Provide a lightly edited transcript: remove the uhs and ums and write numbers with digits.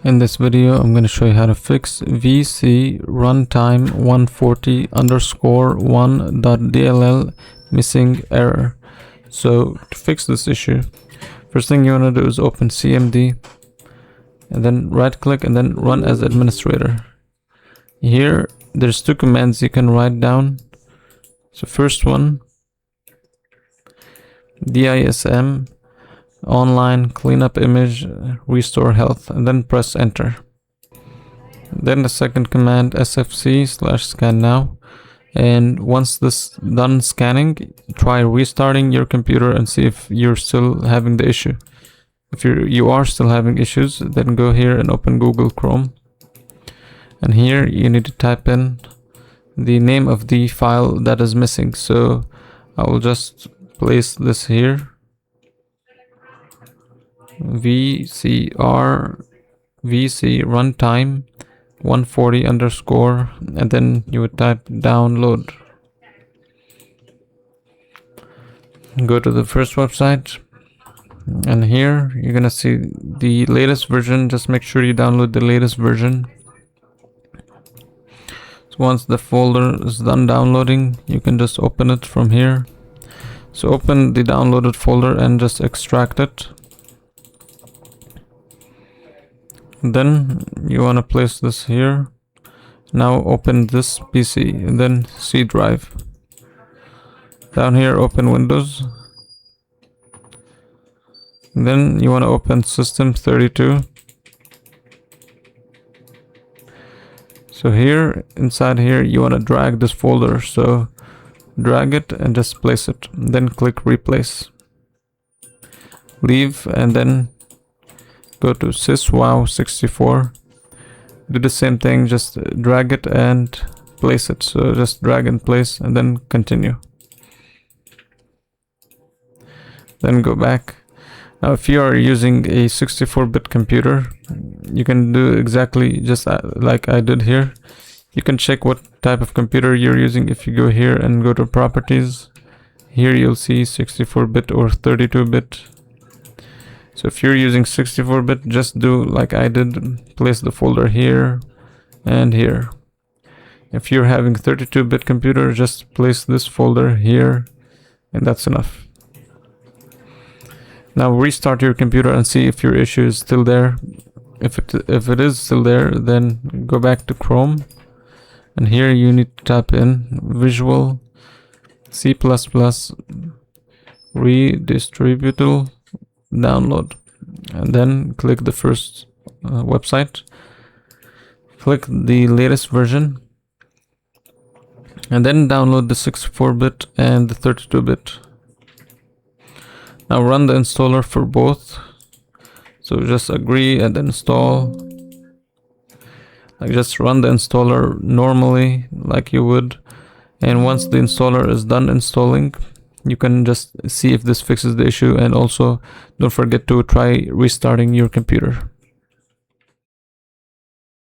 In this video, I'm going to show you how to fix VC runtime 140_1.dll missing error. So to fix this issue, first thing you want to do is open CMD and then right click and then run as administrator. Here there's two commands you can write down. So first one, DISM online cleanup image restore health, and then press enter. Then the second command, sfc/scan now, and once this done scanning, try restarting your computer and see if you're still having the issue. If you are still having issues, then go here and open Google Chrome, and here you need to type in the name of the file that is missing. So I will just place this here, VC runtime 140_, and then you would type download. Go to the first website, and here you're gonna see the latest version. Just make sure you download the latest version. So once the folder is done downloading, you can just open it from here. So open the downloaded folder and just extract it. Then you want to place this here. Now open this PC and then C drive. Down here open Windows. Then you want to open System32. So here, inside here, you want to drag this folder. So drag it and just place it. Then click replace. Leave and then go to syswow64. Do the same thing, just drag it and place it. So just drag and place and then continue. Then go back. Now if you are using a 64-bit computer, you can do exactly just like I did here. You can check what type of computer you're using. If you go here and go to properties, here you'll see 64-bit or 32-bit. So if you're using 64-bit, just do like I did, place the folder here and here. If you're having 32-bit computer, just place this folder here, and that's enough. Now restart your computer and see if your issue is still there. If it is still there, then go back to Chrome, and here you need to type in Visual C++ redistributable download, and then click the first website, click the latest version, and then download the 64-bit and the 32-bit. Now run the installer for both. So just agree and install. Like just run the installer normally like you would, and once the installer is done installing, you can just see if this fixes the issue, and also don't forget to try restarting your computer.